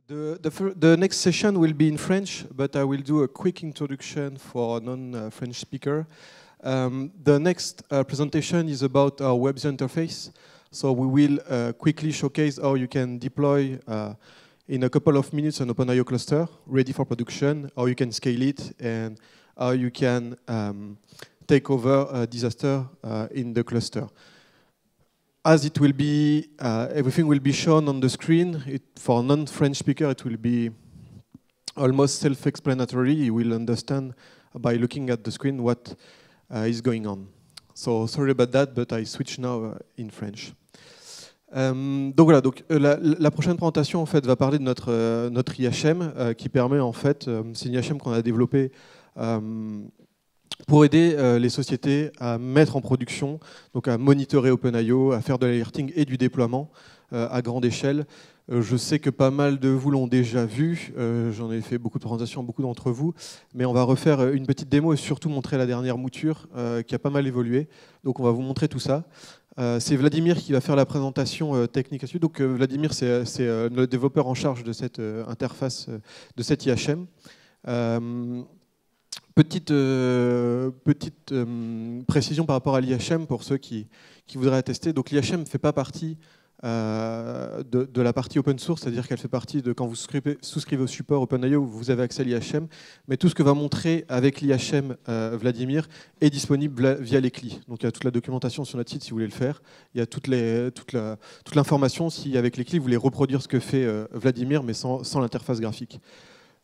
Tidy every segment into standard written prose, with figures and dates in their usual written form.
The next session will be in French, but I will do a quick introduction for non-French speaker. The next presentation is about our WebView interface. So we will quickly showcase how you can deploy in a couple of minutes an OpenIO cluster ready for production, how you can scale it, and how you can take over a disaster in the cluster. As it will be, everything will be shown on the screen. For non-French speaker, it will be almost self-explanatory. You will understand by looking at the screen what is going on. So sorry about that, but I switch now in French. Donc voilà, la prochaine présentation en fait va parler de notre IHM qui permet en fait, c'est une IHM qu'on a développée pour aider les sociétés à mettre en production, donc à monitorer OpenIO, à faire de l'alerting et du déploiement à grande échelle. Je sais que pas mal de vous l'ont déjà vu, j'en ai fait beaucoup de présentations, beaucoup d'entre vous, mais on va refaire une petite démo et surtout montrer la dernière mouture qui a pas mal évolué. Donc on va vous montrer tout ça. C'est Vladimir qui va faire la présentation technique là-dessus. Donc Vladimir, c'est le développeur en charge de cette interface, de cette IHM. Petite précision par rapport à l'IHM pour ceux qui voudraient tester. Donc l'IHM ne fait pas partie de la partie open source, c'est-à-dire qu'elle fait partie de quand vous souscrivez au support OpenIO, vous avez accès à l'IHM, mais tout ce que va montrer avec l'IHM Vladimir est disponible via les CLI. Donc il y a toute la documentation sur notre site si vous voulez le faire, il y a toute l'information si avec les CLI vous voulez reproduire ce que fait Vladimir mais sans l'interface graphique.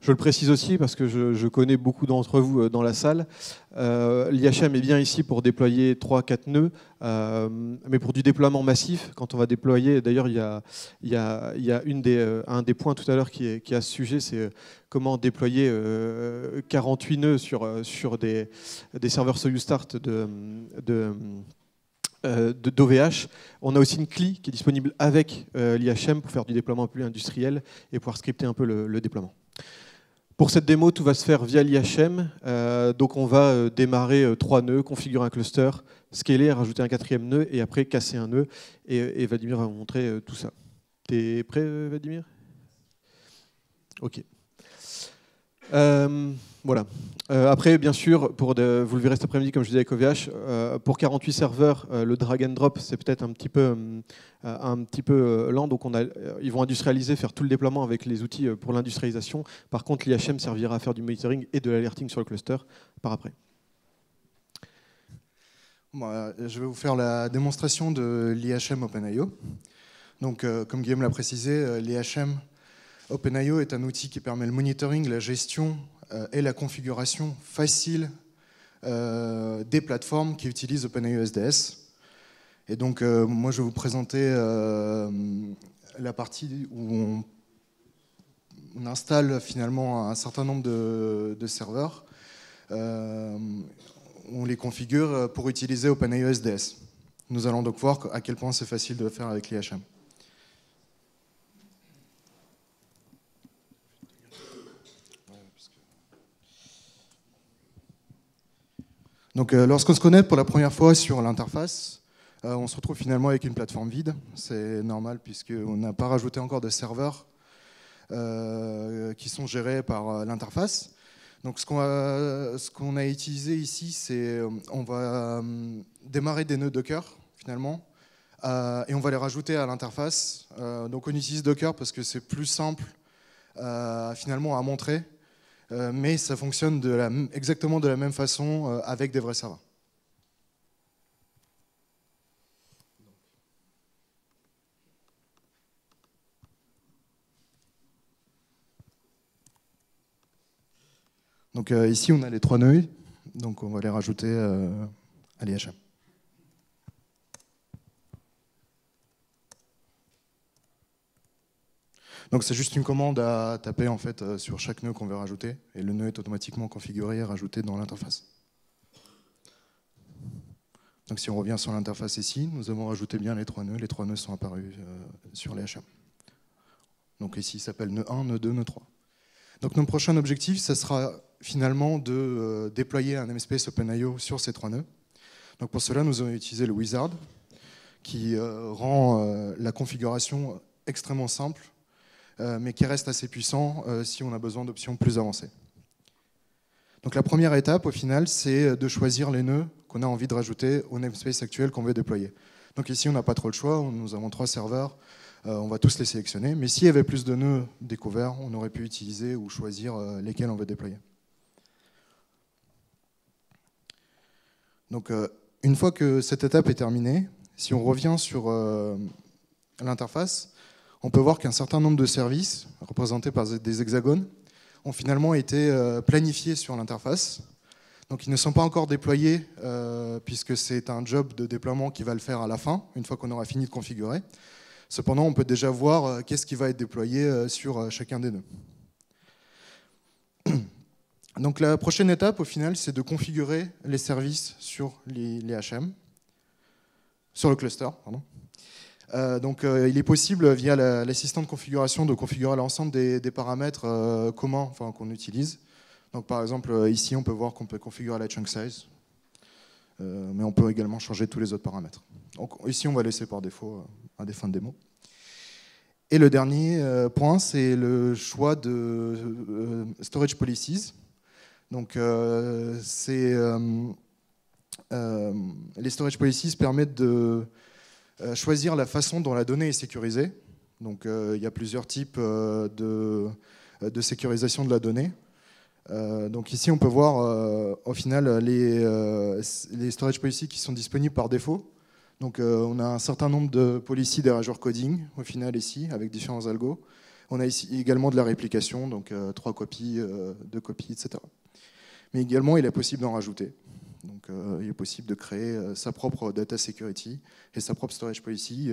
Je le précise aussi parce que je connais beaucoup d'entre vous dans la salle. L'IHM est bien ici pour déployer 3-4 nœuds, mais pour du déploiement massif, quand on va déployer, d'ailleurs il y a un des points tout à l'heure qui est à ce sujet, c'est comment déployer 48 nœuds sur des serveurs SoyuzStart d'OVH. On a aussi une CLI qui est disponible avec l'IHM pour faire du déploiement un peu plus industriel et pouvoir scripter un peu le déploiement. Pour cette démo, tout va se faire via l'IHM. Donc on va démarrer 3 nœuds, configurer un cluster, scaler, rajouter un 4e nœud et après casser un nœud. Et Vladimir va vous montrer tout ça. T'es prêt, Vladimir? Ok. Voilà. Après, bien sûr, vous le verrez cet après-midi, comme je disais avec OVH, pour 48 serveurs, le drag and drop, c'est peut-être un petit peu lent. Donc ils vont industrialiser, faire tout le déploiement avec les outils pour l'industrialisation. Par contre, l'IHM servira à faire du monitoring et de l'alerting sur le cluster par après. Je vais vous faire la démonstration de l'IHM OpenIO. Donc, comme Guillaume l'a précisé, l'IHM OpenIO est un outil qui permet le monitoring, la gestion et la configuration facile des plateformes qui utilisent OpenIO SDS. Et donc, moi, je vais vous présenter la partie où on installe finalement un certain nombre de serveurs. On les configure pour utiliser OpenIO SDS. Nous allons donc voir à quel point c'est facile de le faire avec l'IHM. Donc, lorsqu'on se connecte pour la première fois sur l'interface, on se retrouve finalement avec une plateforme vide. C'est normal puisqu'on n'a pas rajouté encore de serveurs qui sont gérés par l'interface. Donc, ce qu'on a utilisé ici, c'est on va démarrer des nœuds Docker finalement et on va les rajouter à l'interface. Donc, on utilise Docker parce que c'est plus simple finalement à montrer. Mais ça fonctionne exactement de la même façon avec des vrais serveurs. Donc ici, on a les 3 nœuds, donc on va les rajouter à l'IHM. Donc c'est juste une commande à taper en fait sur chaque nœud qu'on veut rajouter et le nœud est automatiquement configuré et rajouté dans l'interface. Donc si on revient sur l'interface ici, nous avons rajouté bien les 3 nœuds sont apparus sur l'IHM. Donc ici il s'appelle nœud 1, nœud 2, nœud 3. Donc notre prochain objectif, ça sera finalement de déployer un namespace OpenIO sur ces 3 nœuds. Donc pour cela, nous allons utiliser le wizard qui rend la configuration extrêmement simple mais qui reste assez puissant si on a besoin d'options plus avancées. Donc la première étape, au final, c'est de choisir les nœuds qu'on a envie de rajouter au namespace actuel qu'on veut déployer. Donc ici, on n'a pas trop le choix, nous avons 3 serveurs, on va tous les sélectionner, mais s'il y avait plus de nœuds découverts, on aurait pu utiliser ou choisir lesquels on veut déployer. Donc une fois que cette étape est terminée, si on revient sur l'interface, on peut voir qu'un certain nombre de services, représentés par des hexagones, ont finalement été planifiés sur l'interface. Donc ils ne sont pas encore déployés puisque c'est un job de déploiement qui va le faire à la fin, une fois qu'on aura fini de configurer. Cependant, on peut déjà voir qu'est-ce qui va être déployé sur chacun des nœuds. Donc la prochaine étape, au final, c'est de configurer les services sur les HM, sur le cluster, pardon. Il est possible, via l'assistant de configuration, de configurer l'ensemble des paramètres communs qu'on utilise. Donc, par exemple, ici, on peut voir qu'on peut configurer la chunk size, mais on peut également changer tous les autres paramètres. Donc, ici, on va laisser par défaut à des fins de démo. Et le dernier point, c'est le choix de storage policies. Donc, les storage policies permettent de choisir la façon dont la donnée est sécurisée. Donc, il y a plusieurs types de sécurisation de la donnée. Donc ici, on peut voir au final les storage policies qui sont disponibles par défaut. Donc on a un certain nombre de policies d'Azure Coding au final ici, avec différents algos. On a ici également de la réplication, donc 3 copies, 2 copies, etc. Mais également, il est possible d'en rajouter. Donc il est possible de créer sa propre data security et sa propre storage policy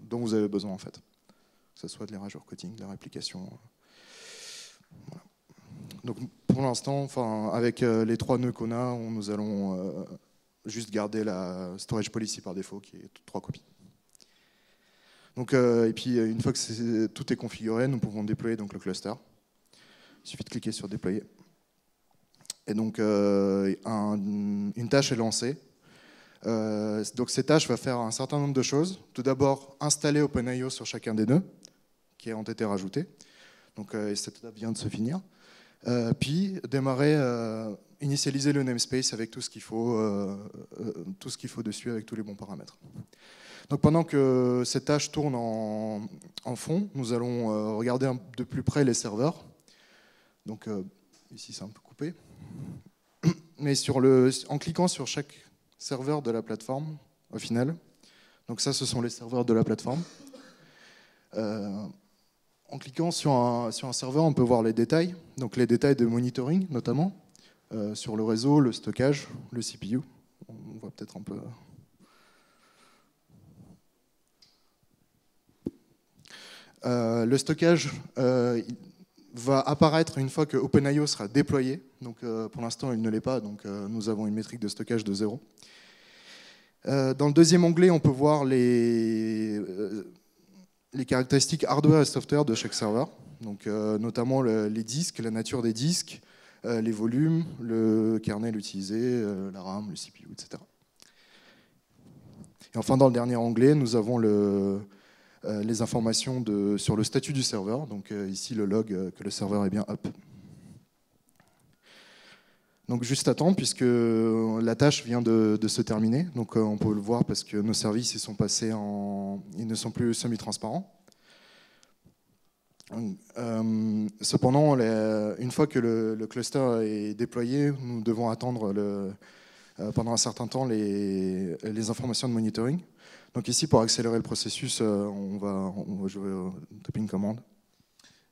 dont vous avez besoin en fait. Que ce soit de l'Azure Coding, de la réplication. Voilà. Donc pour l'instant, avec les 3 nœuds qu'on a, nous allons juste garder la storage policy par défaut qui est 3 copies. Donc, et puis une fois que tout est configuré, nous pouvons déployer donc, le cluster. Il suffit de cliquer sur déployer. Et donc une tâche est lancée. Donc cette tâche va faire un certain nombre de choses. Tout d'abord, installer OpenIO sur chacun des nœuds qui ont été rajoutés. Donc cette étape vient de se finir. Puis démarrer, initialiser le namespace avec tout ce qu'il faut dessus, avec tous les bons paramètres. Donc pendant que cette tâche tourne en fond, nous allons regarder de plus près les serveurs. Donc ici c'est un peu coupé. Mais en cliquant sur chaque serveur de la plateforme, au final, donc ça ce sont les serveurs de la plateforme. En cliquant sur un serveur, on peut voir les détails, donc les détails de monitoring notamment, sur le réseau, le stockage, le CPU. On voit peut-être un peu. Le stockage va apparaître une fois que OpenIO sera déployé. Donc pour l'instant, il ne l'est pas, donc nous avons une métrique de stockage de 0. Dans le deuxième onglet, on peut voir les caractéristiques hardware et software de chaque serveur, donc notamment les disques, la nature des disques, les volumes, le kernel utilisé, la RAM, le CPU, etc. Et enfin, dans le dernier onglet, nous avons les informations sur le statut du serveur, donc ici le log que le serveur est bien up. Donc juste à temps, puisque la tâche vient de se terminer. Donc on peut le voir parce que nos services ils sont passés ils ne sont plus semi-transparents. Cependant, une fois que le cluster est déployé, nous devons attendre pendant un certain temps les informations de monitoring. Donc ici, pour accélérer le processus, on va jouer taper une commande.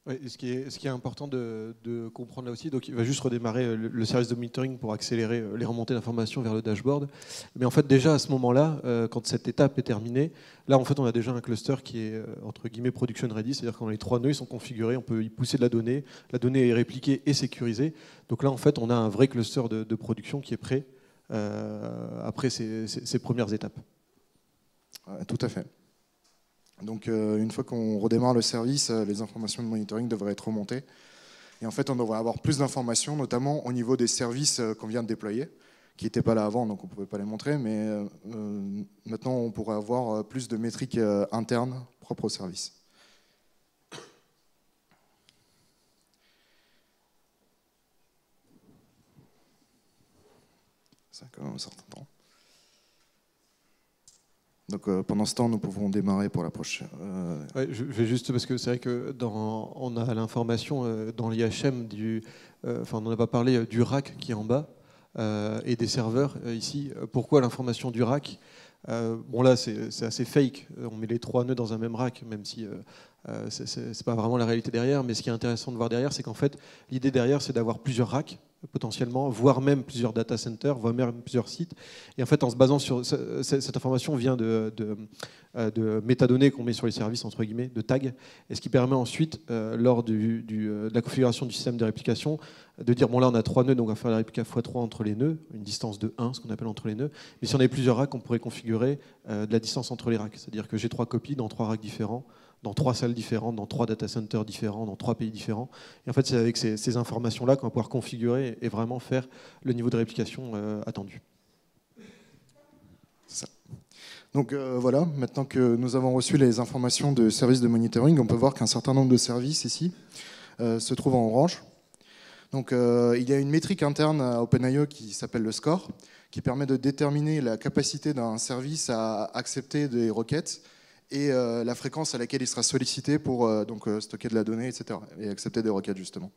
Ouais, ce qui est important de comprendre là aussi, donc il va juste redémarrer le service de monitoring pour accélérer les remontées d'informations vers le dashboard. Mais en fait déjà à ce moment-là, quand cette étape est terminée, là en fait on a déjà un cluster qui est entre guillemets production ready, c'est-à-dire quand les 3 nœuds ils sont configurés, on peut y pousser de la donnée est répliquée et sécurisée. Donc là en fait on a un vrai cluster de production qui est prêt après ces premières étapes. Ouais, tout à fait. Donc une fois qu'on redémarre le service, les informations de monitoring devraient être remontées. Et en fait, on devrait avoir plus d'informations, notamment au niveau des services qu'on vient de déployer, qui n'étaient pas là avant, donc on ne pouvait pas les montrer. Mais maintenant, on pourrait avoir plus de métriques internes propres au service. ça quand même un certain temps. Donc pendant ce temps, nous pouvons démarrer pour la prochaine. Ouais, je vais juste parce que c'est vrai que on a l'information dans l'IHM enfin on n'en a pas parlé du rack qui est en bas et des serveurs ici. Pourquoi l'information du rack? Bon là c'est assez fake. On met les 3 nœuds dans un même rack, même si c'est pas vraiment la réalité derrière. Mais ce qui est intéressant de voir derrière, c'est qu'en fait l'idée derrière, c'est d'avoir plusieurs racks potentiellement, voire même plusieurs data centers, voire même plusieurs sites. Et en fait, en se basant sur cette information vient de métadonnées qu'on met sur les services, entre guillemets, de tags, et ce qui permet ensuite, lors de la configuration du système de réplication, de dire, bon là on a 3 nœuds, donc on va faire la réplica x3 entre les nœuds, une distance de 1, ce qu'on appelle entre les nœuds. Mais si on avait plusieurs racks, on pourrait configurer de la distance entre les racks. C'est-à-dire que j'ai 3 copies dans 3 racks différents, dans 3 salles différentes, dans 3 data centers différents, dans 3 pays différents. Et en fait, c'est avec ces informations-là qu'on va pouvoir configurer et vraiment faire le niveau de réplication attendu. C'est ça. Donc voilà, maintenant que nous avons reçu les informations de services de monitoring, on peut voir qu'un certain nombre de services ici se trouvent en orange. Donc il y a une métrique interne à OpenIO qui s'appelle le score, qui permet de déterminer la capacité d'un service à accepter des requêtes et la fréquence à laquelle il sera sollicité pour stocker de la donnée, etc. et accepter des requêtes, justement.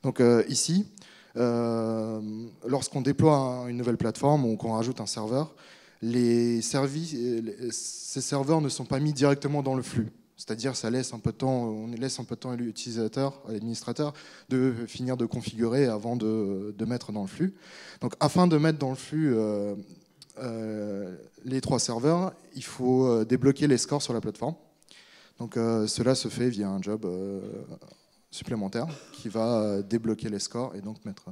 Donc ici, lorsqu'on déploie une nouvelle plateforme ou qu'on rajoute un serveur, ces serveurs ne sont pas mis directement dans le flux. C'est-à-dire on laisse un peu de temps à l'utilisateur, à l'administrateur, de finir de configurer avant de mettre dans le flux. Donc afin de mettre dans le flux les 3 serveurs, il faut débloquer les scores sur la plateforme. Donc cela se fait via un job supplémentaire qui va débloquer les scores et donc mettre...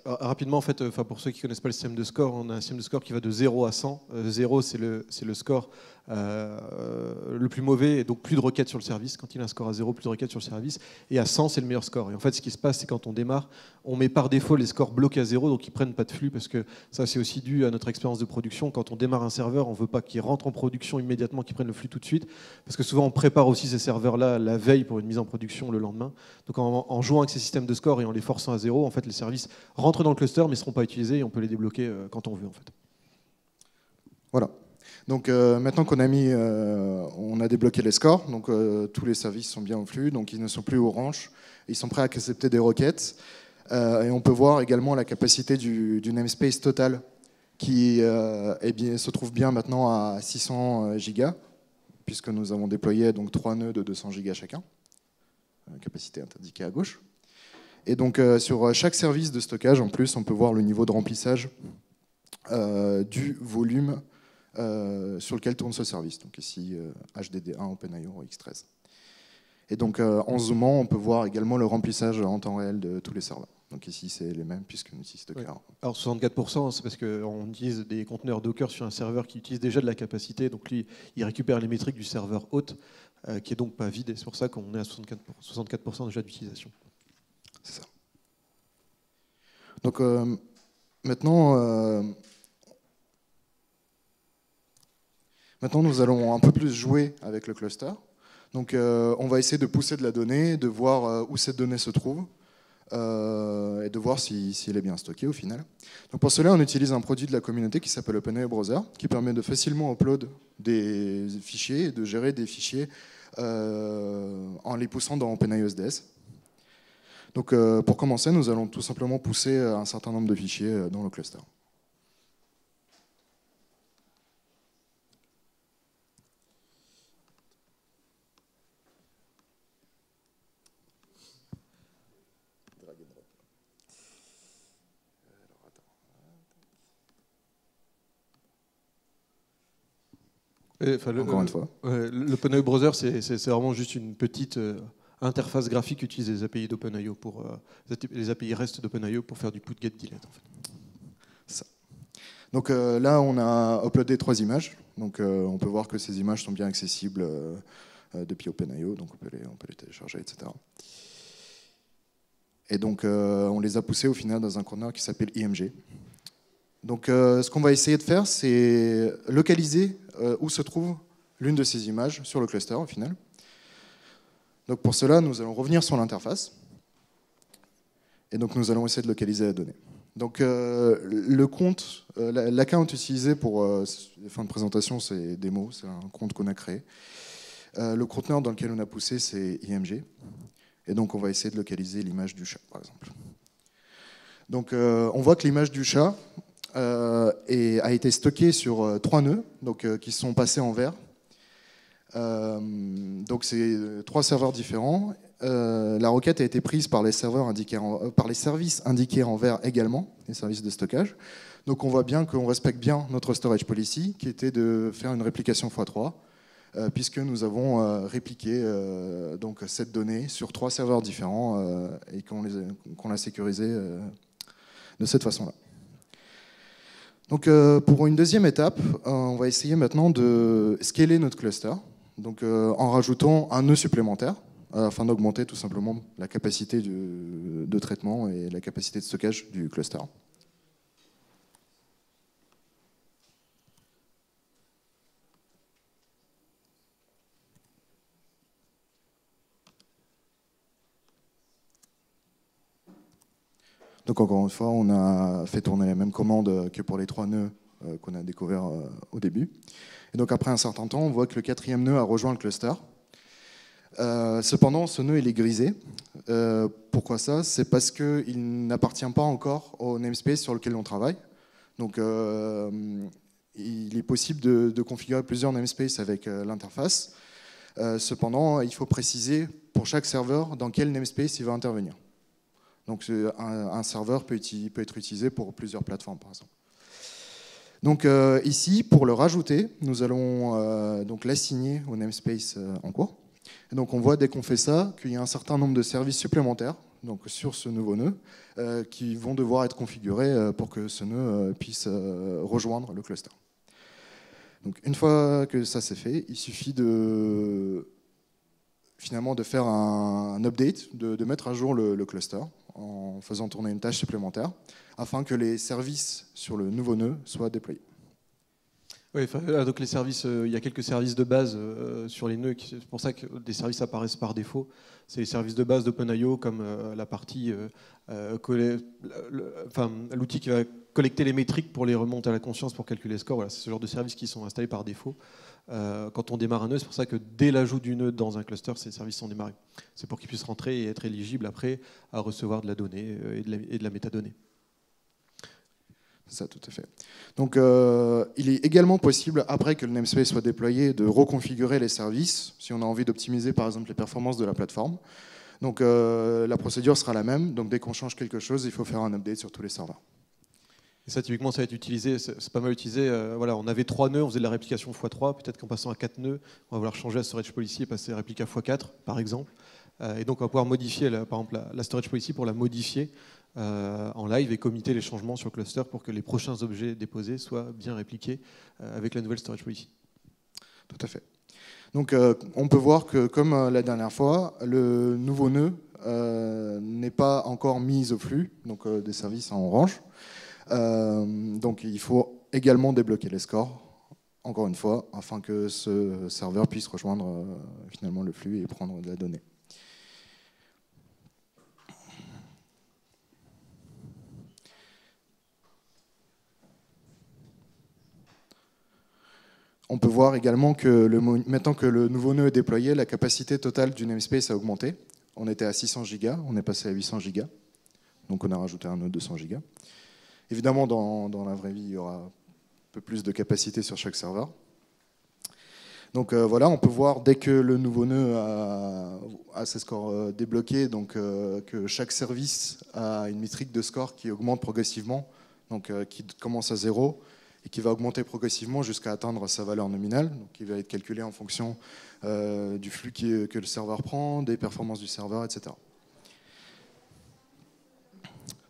Rapidement, en fait, pour ceux qui ne connaissent pas le système de score, on a un système de score qui va de 0 à 100. 0, c'est le score le plus mauvais, et donc plus de requêtes sur le service. Quand il a un score à 0, plus de requêtes sur le service. Et à 100, c'est le meilleur score. Et en fait, ce qui se passe, c'est quand on démarre, on met par défaut les scores bloqués à 0, donc ils ne prennent pas de flux, parce que ça, c'est aussi dû à notre expérience de production. Quand on démarre un serveur, on ne veut pas qu'il rentre en production immédiatement, qu'il prenne le flux tout de suite, parce que souvent, on prépare aussi ces serveurs-là la veille pour une mise en production le lendemain. Donc en jouant avec ces systèmes de score et en les forçant à 0, en fait, les services rentrent dans le cluster, mais ne seront pas utilisés, et on peut les débloquer quand on veut, en fait. Voilà. Donc maintenant qu'on on a débloqué les scores, donc tous les services sont bien au flux, donc ils ne sont plus orange, ils sont prêts à accepter des requêtes. Et on peut voir également la capacité du namespace total qui se trouve bien maintenant à 600 gigas, puisque nous avons déployé donc 3 nœuds de 200 gigas chacun, capacité indiquée à gauche. Et donc sur chaque service de stockage, en plus, on peut voir le niveau de remplissage du volume sur lequel tourne ce service. Donc ici, HDD1, OpenIO, X13. Et donc en zoomant, on peut voir également le remplissage en temps réel de tous les serveurs. Donc ici, c'est les mêmes puisqu'on utilise Docker. Oui. Alors 64%, c'est parce qu'on utilise des conteneurs Docker sur un serveur qui utilise déjà de la capacité. Donc lui, il récupère les métriques du serveur hôte, qui est donc pas vide. Et c'est pour ça qu'on est à 64% déjà d'utilisation. C'est ça. Donc maintenant, nous allons un peu plus jouer avec le cluster. Donc on va essayer de pousser de la donnée, de voir où cette donnée se trouve, et de voir si elle est bien stockée au final. Donc pour cela, on utilise un produit de la communauté qui s'appelle OpenIO Browser, qui permet de facilement upload des fichiers et de gérer des fichiers en les poussant dans OpenIO SDS. Donc pour commencer, nous allons tout simplement pousser un certain nombre de fichiers dans le cluster. Encore une fois. L'OpenIO Browser, c'est vraiment juste une petite interface graphique qui utilise les API d'OpenIO pour les API REST d'OpenIO pour faire du put get delete. En fait. Ça. Donc là, on a uploadé 3 images. Donc on peut voir que ces images sont bien accessibles depuis OpenIO, donc on peut les télécharger, etc. Et donc on les a poussées au final dans un conteneur qui s'appelle IMG. Donc ce qu'on va essayer de faire, c'est localiser où se trouve l'une de ces images sur le cluster au final. Donc pour cela, nous allons revenir sur l'interface. Et donc nous allons essayer de localiser la donnée. Donc le compte, l'account utilisé pour les fins de présentation, c'est Demo, c'est un compte qu'on a créé. Le conteneur dans lequel on a poussé, c'est IMG. Et donc on va essayer de localiser l'image du chat, par exemple. Donc on voit que l'image du chat a été stockée sur 3 nœuds, donc, qui sont passés en vert. Donc c'est 3 serveurs différents. La requête a été prise par les serveurs par les services indiqués en vert également, les services de stockage. Donc on voit bien qu'on respecte bien notre storage policy, qui était de faire une réplication x3, puisque nous avons répliqué donc cette donnée sur 3 serveurs différents et qu'on l'a sécurisé de cette façon-là. Donc pour une deuxième étape, on va essayer maintenant de scaler notre cluster, donc en rajoutant un nœud supplémentaire, afin d'augmenter tout simplement la capacité de traitement et la capacité de stockage du cluster. Donc encore une fois, on a fait tourner la même commande que pour les 3 nœuds qu'on a découvert au début. Et donc après un certain temps, on voit que le 4e nœud a rejoint le cluster. Cependant, ce nœud il est grisé. Pourquoi ça? C'est parce qu'il n'appartient pas encore au namespace sur lequel on travaille. Donc il est possible de configurer plusieurs namespaces avec l'interface. Cependant, il faut préciser pour chaque serveur dans quel namespace il va intervenir. Donc un serveur peut être utilisé pour plusieurs plateformes, par exemple. Donc ici, pour le rajouter, nous allons donc l'assigner au namespace en cours. Et donc on voit dès qu'on fait ça qu'il y a un certain nombre de services supplémentaires donc sur ce nouveau nœud qui vont devoir être configurés pour que ce nœud puisse rejoindre le cluster. Donc une fois que ça c'est fait, il suffit finalement de faire un update, de mettre à jour le cluster en faisant tourner une tâche supplémentaire afin que les services sur le nouveau nœud soient déployés. Oui, donc les services, il y a quelques services de base sur les nœuds. C'est pour ça que des services apparaissent par défaut. C'est les services de base d'OpenIO comme la partie, l'outil qui va collecter les métriques pour les remonter à la conscience pour calculer les scores. Voilà, c'est ce genre de services qui sont installés par défaut. Quand on démarre un nœud, c'est pour ça que dès l'ajout du nœud dans un cluster, ces services sont démarrés. C'est pour qu'ils puissent rentrer et être éligibles après à recevoir de la donnée et de la métadonnée. C'est ça, tout à fait. Donc, il est également possible, après que le namespace soit déployé, de reconfigurer les services, si on a envie d'optimiser, par exemple, les performances de la plateforme. Donc, la procédure sera la même. Donc, dès qu'on change quelque chose, il faut faire un update sur tous les serveurs. Et ça, typiquement, ça va être utilisé, c'est pas mal utilisé. Voilà, on avait 3 nœuds, on faisait de la réplication x3. Peut-être qu'en passant à 4 nœuds, on va vouloir changer la storage policy et passer à réplica x4, par exemple. Et donc, on va pouvoir modifier, par exemple, la storage policy pour la modifier en live et committer les changements sur le cluster pour que les prochains objets déposés soient bien répliqués avec la nouvelle storage policy. Tout à fait. Donc, on peut voir que, comme la dernière fois, le nouveau nœud n'est pas encore mis au flux, donc des services en orange. Donc, il faut également débloquer les scores, encore une fois, afin que ce serveur puisse rejoindre finalement le flux et prendre de la donnée. On peut voir également que maintenant que le nouveau nœud est déployé, la capacité totale du namespace a augmenté. On était à 600 Go, on est passé à 800 Go. Donc on a rajouté un nœud 200 Go. Évidemment, dans la vraie vie, il y aura un peu plus de capacité sur chaque serveur. Donc voilà, on peut voir dès que le nouveau nœud a ses scores débloqués, donc que chaque service a une métrique de score qui augmente progressivement, donc qui commence à 0 et qui va augmenter progressivement jusqu'à atteindre sa valeur nominale, donc qui va être calculée en fonction du flux que le serveur prend, des performances du serveur, etc.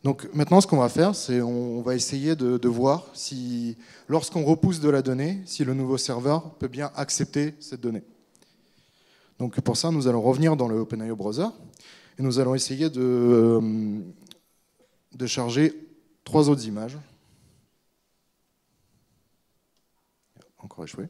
Donc maintenant, ce qu'on va faire, c'est on va essayer de voir si, lorsqu'on repousse de la donnée, si le nouveau serveur peut bien accepter cette donnée. Donc pour ça, nous allons revenir dans le OpenIO Browser et nous allons essayer de charger 3 autres images. Encore échoué.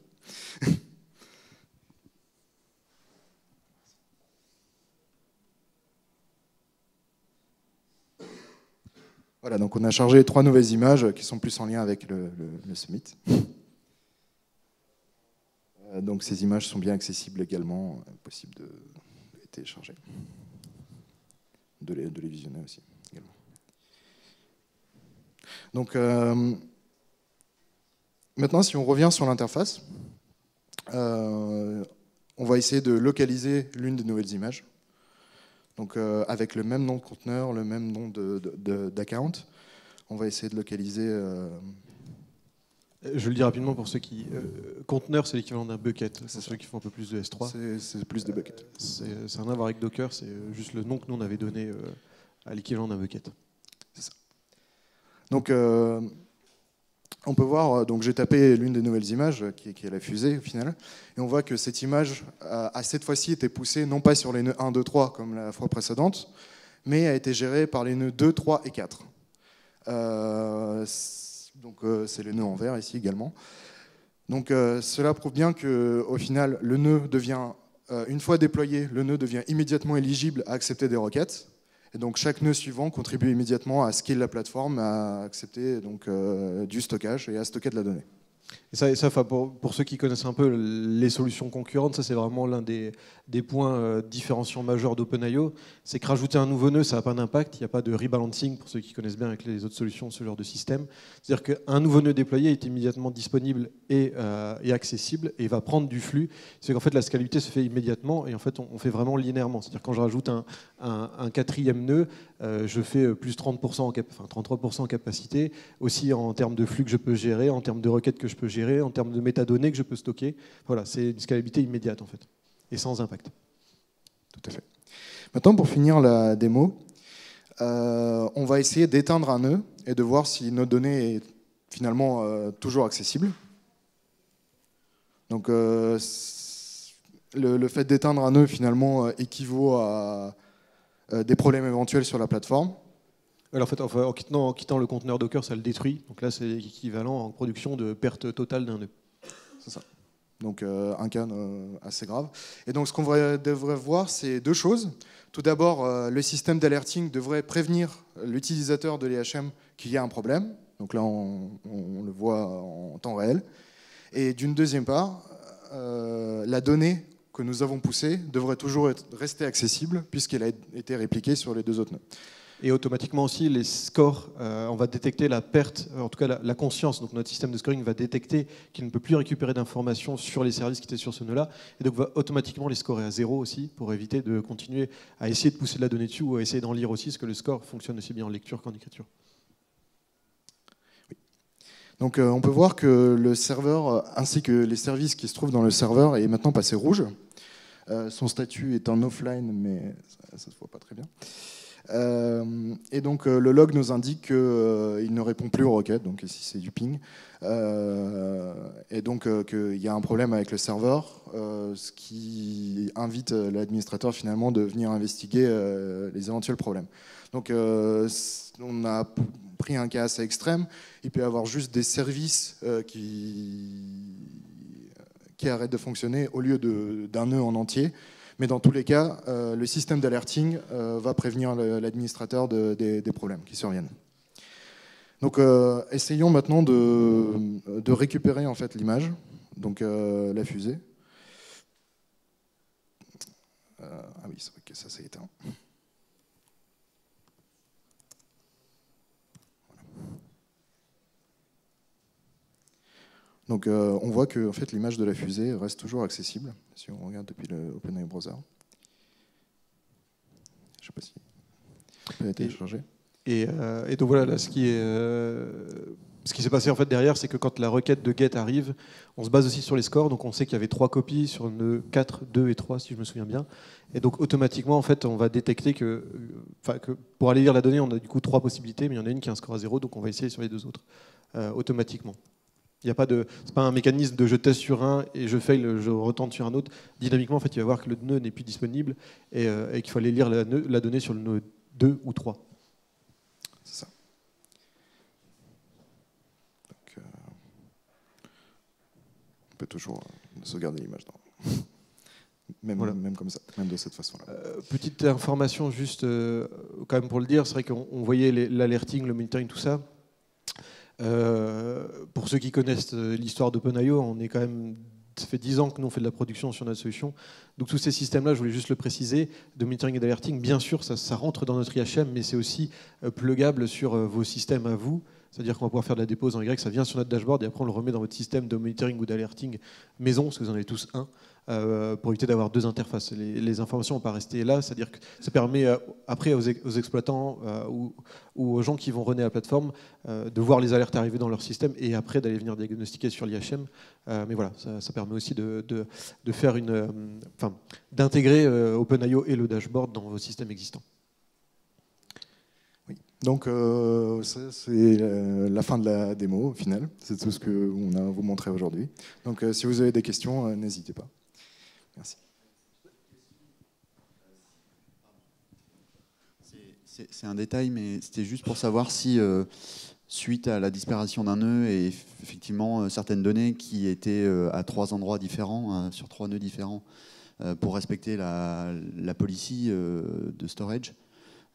Voilà, donc on a chargé 3 nouvelles images qui sont plus en lien avec le Summit. Donc ces images sont bien accessibles également, possible de les télécharger, de les visionner aussi également. Donc maintenant, si on revient sur l'interface, on va essayer de localiser l'une des nouvelles images. Donc avec le même nom de conteneur, le même nom d'account, on va essayer de localiser. Je le dis rapidement pour ceux qui. Conteneur, c'est l'équivalent d'un bucket. C'est ceux qui font un peu plus de S3. C'est plus de bucket. C'est un avoir avec Docker, c'est juste le nom que nous on avait donné à l'équivalent d'un bucket. C'est ça. Donc on peut voir, donc j'ai tapé l'une des nouvelles images qui est la fusée au final, et on voit que cette image a cette fois-ci été poussée non pas sur les nœuds 1, 2, 3 comme la fois précédente, mais a été gérée par les nœuds 2, 3 et 4. Donc c'est les nœuds en vert ici également. Donc cela prouve bien qu'au final, le nœud devient, une fois déployé, le nœud devient immédiatement éligible à accepter des requêtes. Et donc chaque nœud suivant contribue immédiatement à scaler la plateforme, à accepter donc, du stockage et à stocker de la donnée. Et ça pour ceux qui connaissent un peu les solutions concurrentes, ça c'est vraiment l'un des points différenciants majeurs d'OpenIO, c'est que rajouter un nouveau nœud, ça n'a pas d'impact, il n'y a pas de rebalancing pour ceux qui connaissent bien avec les autres solutions, ce genre de système. C'est-à-dire qu'un nouveau nœud déployé est immédiatement disponible et accessible et va prendre du flux. C'est qu'en fait la scalabilité se fait immédiatement et en fait on fait vraiment linéairement. C'est-à-dire quand je rajoute un quatrième nœud, je fais plus 30% 33% en capacité, aussi en termes de flux que je peux gérer, en termes de requêtes que je peux gérer, en termes de métadonnées que je peux stocker. Voilà, c'est une scalabilité immédiate en fait, et sans impact. Tout à fait. Maintenant, pour finir la démo, on va essayer d'éteindre un nœud et de voir si notre donnée est finalement toujours accessible. Donc, le fait d'éteindre un nœud finalement équivaut à des problèmes éventuels sur la plateforme. Alors, en fait, en quittant le conteneur Docker, ça le détruit. Donc là, c'est l'équivalent en production de perte totale d'un nœud. C'est ça. Donc un cas assez grave. Et donc ce qu'on devrait voir, c'est deux choses. Tout d'abord, le système d'alerting devrait prévenir l'utilisateur de l'IHM qu'il y a un problème. Donc là, on le voit en temps réel. Et d'une deuxième part, la donnée que nous avons poussée devrait toujours rester accessible puisqu'elle a été répliquée sur les deux autres nœuds. Et automatiquement aussi, les scores, on va détecter la perte, en tout cas la conscience. Donc notre système de scoring va détecter qu'il ne peut plus récupérer d'informations sur les services qui étaient sur ce nœud-là, et donc va automatiquement les scorer à 0 aussi, pour éviter de continuer à essayer de pousser de la donnée dessus ou à essayer d'en lire aussi, parce que le score fonctionne aussi bien en lecture qu'en écriture. Oui. Donc on peut voir que le serveur, ainsi que les services qui se trouvent dans le serveur, est maintenant passé rouge. Son statut est en offline, mais ça ne se voit pas très bien. Et donc le log nous indique qu'il ne répond plus aux requêtes, donc ici c'est du ping, et donc qu'il y a un problème avec le serveur, ce qui invite l'administrateur finalement de venir investiguer les éventuels problèmes. Donc on a pris un cas assez extrême, il peut y avoir juste des services qui arrêtent de fonctionner au lieu d'un nœud en entier. Mais dans tous les cas, le système d'alerting va prévenir l'administrateur des problèmes qui surviennent. Donc, essayons maintenant de récupérer en fait l'image, donc la fusée. Ah oui, c'est vrai que ça s'est éteint. Donc on voit que en fait, l'image de la fusée reste toujours accessible si on regarde depuis le OpenIO Browser. Je ne sais pas si ça peut être téléchargé. Et donc voilà, là, ce qui s'est passé en fait derrière, c'est que quand la requête de get arrive, on se base aussi sur les scores. Donc on sait qu'il y avait 3 copies sur nœud 4, 2 et 3, si je me souviens bien. Et donc automatiquement, en fait, on va détecter que pour aller lire la donnée, on a du coup 3 possibilités, mais il y en a une qui a un score à 0, donc on va essayer sur les 2 autres automatiquement. Il n'y a pas c'est pas un mécanisme de je teste sur un et je fail, je retente sur un autre. Dynamiquement, en fait, il va voir que le nœud n'est plus disponible et qu'il faut aller lire la donnée sur le nœud 2 ou 3. C'est ça. Donc, on peut toujours sauvegarder l'image. même comme ça, même de cette façon-là. Petite information juste quand même pour le dire, c'est vrai qu'on voyait l'alerting, le monitoring, tout ça. Pour ceux qui connaissent l'histoire d'OpenIO, on est quand même, ça fait 10 ans que nous on fait de la production sur notre solution. Donc tous ces systèmes-là, je voulais juste le préciser, de monitoring et d'alerting, bien sûr, ça rentre dans notre IHM, mais c'est aussi pluggable sur vos systèmes à vous. C'est-à-dire qu'on va pouvoir faire de la dépose en Y, ça vient sur notre dashboard et après on le remet dans votre système de monitoring ou d'alerting maison, parce que vous en avez tous un, pour éviter d'avoir deux interfaces. Les informations ne vont pas rester là, c'est-à-dire que ça permet après aux exploitants ou aux gens qui vont runner la plateforme de voir les alertes arriver dans leur système et après d'aller venir diagnostiquer sur l'IHM. Mais voilà, ça permet aussi de faire d'intégrer OpenIO et le dashboard dans vos systèmes existants. Donc c'est la fin de la démo au final, c'est tout ce qu'on a à vous montrer aujourd'hui. Donc si vous avez des questions, n'hésitez pas. Merci. C'est un détail, mais c'était juste pour savoir si, suite à la disparition d'un nœud et effectivement certaines données qui étaient à 3 endroits différents, sur 3 nœuds différents, pour respecter la policy de storage,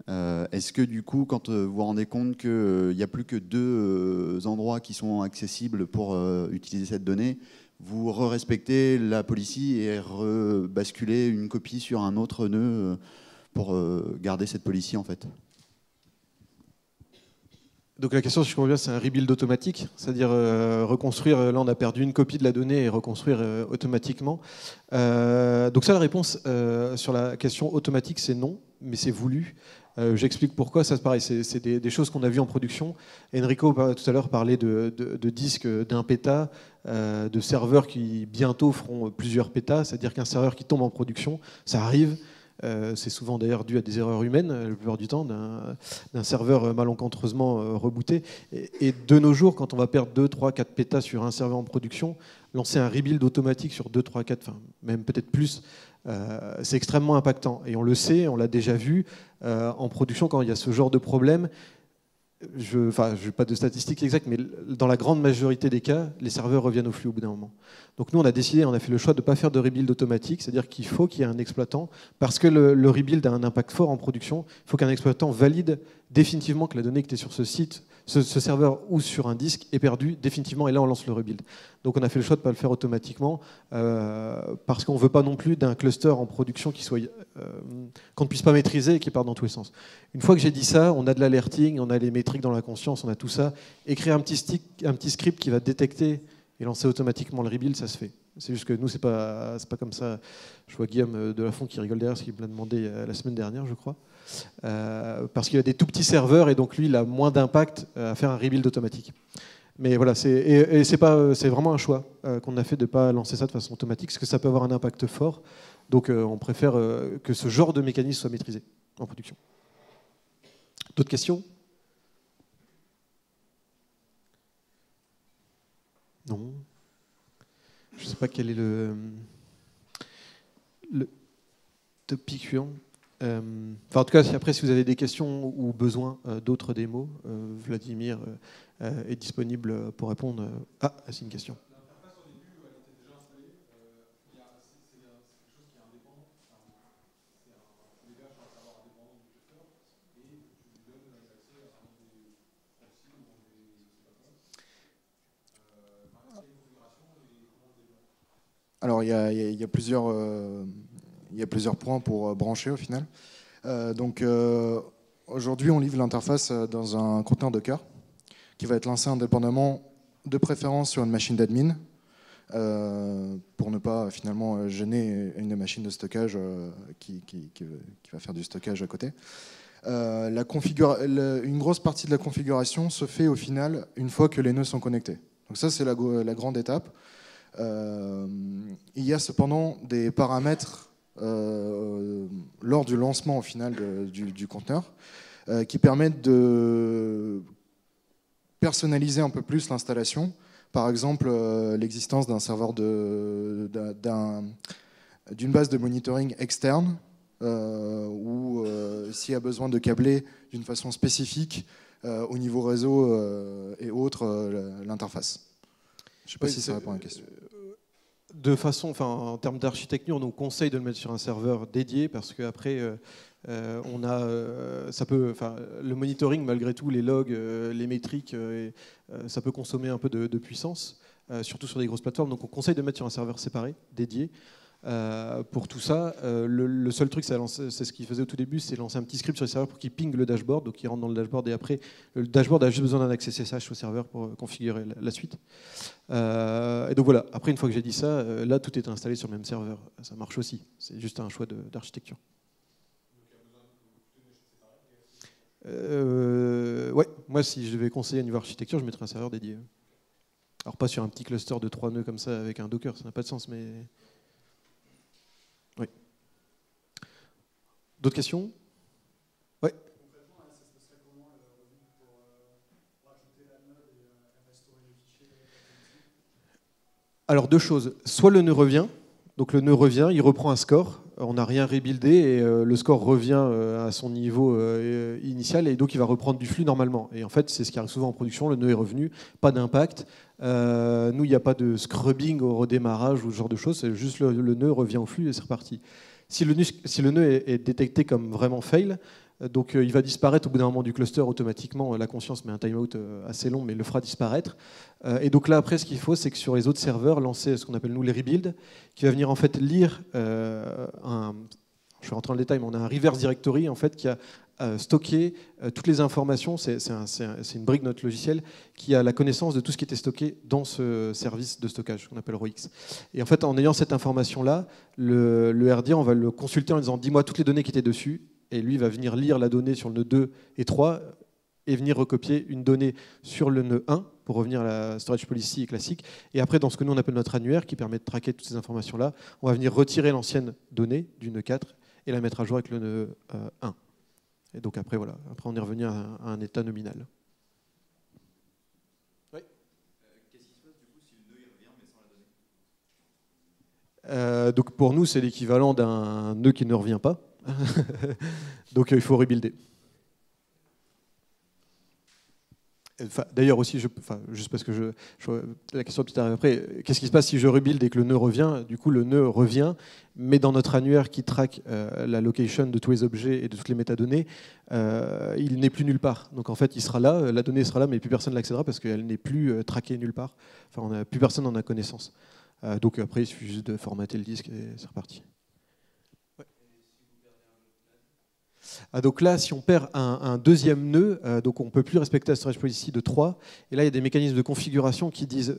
est-ce que du coup, quand vous vous rendez compte qu'il n'y a plus que 2 endroits qui sont accessibles pour utiliser cette donnée, vous respectez la policy et basculez une copie sur un autre nœud pour garder cette policy en fait? Donc la question, si je comprends bien, c'est un rebuild automatique, c'est-à-dire reconstruire, là on a perdu une copie de la donnée et reconstruire automatiquement. Donc ça, la réponse sur la question automatique, c'est non, mais c'est voulu. J'explique pourquoi, ça c'est pareil, c'est des choses qu'on a vues en production. Enrico tout à l'heure parlait de disques d'1 péta, de serveurs qui bientôt feront plusieurs pétas, c'est-à-dire qu'un serveur qui tombe en production, ça arrive. C'est souvent d'ailleurs dû à des erreurs humaines, la plupart du temps, d'un serveur malencontreusement rebooté. Et de nos jours, quand on va perdre 2, 3, 4 pétas sur un serveur en production, lancer un rebuild automatique sur 2, 3, 4, enfin même peut-être plus, c'est extrêmement impactant. Et on le sait, on l'a déjà vu en production quand il y a ce genre de problème. Je n'ai pas de statistiques exactes, mais dans la grande majorité des cas, les serveurs reviennent au flux au bout d'un moment. Donc nous, on a fait le choix de ne pas faire de rebuild automatique, c'est-à-dire qu'il faut qu'il y ait un exploitant, parce que le rebuild a un impact fort en production, il faut qu'un exploitant valide définitivement que la donnée qui était sur ce site, ce serveur ou sur un disque est perdue définitivement, et là on lance le rebuild. Donc on a fait le choix de ne pas le faire automatiquement, parce qu'on ne veut pas non plus d'un cluster en production qu'on ne puisse pas maîtriser et qui part dans tous les sens. Une fois que j'ai dit ça, on a de l'alerting, on a les métriques dans la conscience, on a tout ça. Écrire un petit script qui va détecter et lancer automatiquement le rebuild, ça se fait. C'est juste que nous, c'est pas comme ça. Je vois Guillaume Delafont qui rigole derrière, ce qu'il me l'a demandé la semaine dernière, je crois. Parce qu'il a des tout petits serveurs et donc lui, il a moins d'impact à faire un rebuild automatique. Mais voilà, c'est vraiment un choix qu'on a fait de ne pas lancer ça de façon automatique, parce que ça peut avoir un impact fort. Donc on préfère que ce genre de mécanisme soit maîtrisé en production. D'autres questions? Non. Je ne sais pas quel est le topic suivant. En tout cas, après, si vous avez des questions ou besoin d'autres démos, Vladimir est disponible pour répondre. Ah, c'est une question. L'interface au début, elle était déjà installée. C'est quelque chose qui est indépendant. C'est un héberge un serveur indépendant du cluster et tu lui donnes l'accès à un des proxys ou Alors, il y a plusieurs points pour brancher au final. Aujourd'hui, on livre l'interface dans un conteneur Docker qui va être lancé indépendamment, de préférence sur une machine d'admin, pour ne pas finalement gêner une machine de stockage qui va faire du stockage à côté. Une grosse partie de la configuration se fait au final une fois que les nœuds sont connectés. Donc ça, c'est la grande étape. Il y a cependant des paramètres lors du lancement au final du conteneur qui permettent de personnaliser un peu plus l'installation. Par exemple, l'existence d'un serveur d'une base de monitoring externe ou s'il y a besoin de câbler d'une façon spécifique au niveau réseau et autres l'interface. Je ne sais pas si ça répond à la question. De façon, enfin, en termes d'architecture, on conseille de le mettre sur un serveur dédié parce qu'après, le monitoring, malgré tout, les logs, les métriques, ça peut consommer un peu de puissance, surtout sur des grosses plateformes. Donc on conseille de le mettre sur un serveur séparé, dédié. Pour tout ça, le seul truc, c'est ce qu'il faisait au tout début, c'est lancer un petit script sur le serveur pour qu'il ping le dashboard, donc il rentre dans le dashboard et après, le dashboard a juste besoin d'un accès SSH au serveur pour configurer la suite. Et donc voilà, après une fois que j'ai dit ça, là tout est installé sur le même serveur, ça marche aussi, c'est juste un choix d'architecture. Ouais, moi si je devais conseiller un niveau architecture, je mettrais un serveur dédié. Alors pas sur un petit cluster de 3 nœuds comme ça avec un Docker, ça n'a pas de sens, mais... Oui. D'autres questions? Oui. Alors deux choses. Soit le nœud revient, donc le nœud revient, il reprend un score, on n'a rien rebuildé et le score revient à son niveau initial et donc il va reprendre du flux normalement. Et en fait, c'est ce qui arrive souvent en production, le nœud est revenu, pas d'impact. Nous, il n'y a pas de scrubbing au redémarrage ou ce genre de choses, c'est juste le nœud revient au flux et c'est reparti. Si le nœud est détecté comme vraiment fail, donc il va disparaître au bout d'un moment du cluster automatiquement. La conscience met un timeout assez long, mais le fera disparaître. Et donc là, après, ce qu'il faut, c'est que sur les autres serveurs, lancer ce qu'on appelle nous les rebuilds, qui va venir en fait lire je vais rentrer dans le détail, mais on a un reverse directory en fait qui a stocké toutes les informations. C'est une brique de notre logiciel qui a la connaissance de tout ce qui était stocké dans ce service de stockage qu'on appelle ROX. Et en fait, en ayant cette information-là, le RD, on va le consulter en disant dis-moi toutes les données qui étaient dessus. Et lui va venir lire la donnée sur le nœud 2 et 3 et venir recopier une donnée sur le nœud 1 pour revenir à la storage policy classique. Et après, dans ce que nous on appelle notre annuaire, qui permet de traquer toutes ces informations-là, on va venir retirer l'ancienne donnée du nœud 4 et la mettre à jour avec le nœud 1. Et donc après, voilà. Après, on est revenu à un état nominal. Oui. Qu'est-ce qui se passe du coup si le nœud revient mais sans la donnée? Donc pour nous, c'est l'équivalent d'un nœud qui ne revient pas. Donc il faut rebuilder. Enfin, d'ailleurs aussi, juste parce que la question peut-être arrive après, qu'est-ce qui se passe si je rebuild et que le nœud revient? Du coup, le nœud revient, mais dans notre annuaire qui traque la location de tous les objets et de toutes les métadonnées, il n'est plus nulle part. Donc en fait, il sera là, la donnée sera là, mais plus personne ne l'accédera parce qu'elle n'est plus traquée nulle part. Enfin, plus personne n'en a connaissance. Donc après, il suffit juste de formater le disque et c'est reparti. Donc là, si on perd un deuxième nœud, donc on ne peut plus respecter la storage policy de 3. Et là, il y a des mécanismes de configuration qui disent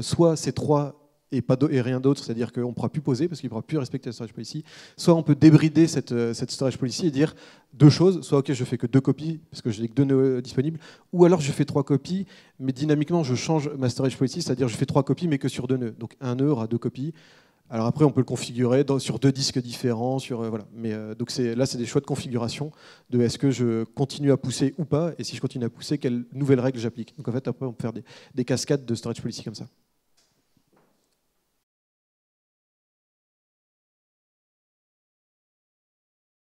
soit c'est 3 et rien d'autre, c'est-à-dire qu'on ne pourra plus poser parce qu'il ne pourra plus respecter la storage policy. Soit on peut débrider cette storage policy et dire deux choses. Soit ok, je fais que 2 copies parce que je n'ai que 2 nœuds disponibles. Ou alors je fais 3 copies, mais dynamiquement, je change ma storage policy, c'est-à-dire je fais 3 copies mais que sur 2 nœuds. Donc un nœud aura 2 copies. Alors après, on peut le configurer sur 2 disques différents. Voilà. Mais donc là, c'est des choix de configuration de est-ce que je continue à pousser ou pas, et si je continue à pousser, quelles nouvelles règles j'applique. Donc en fait, après, on peut faire des cascades de storage policy comme ça.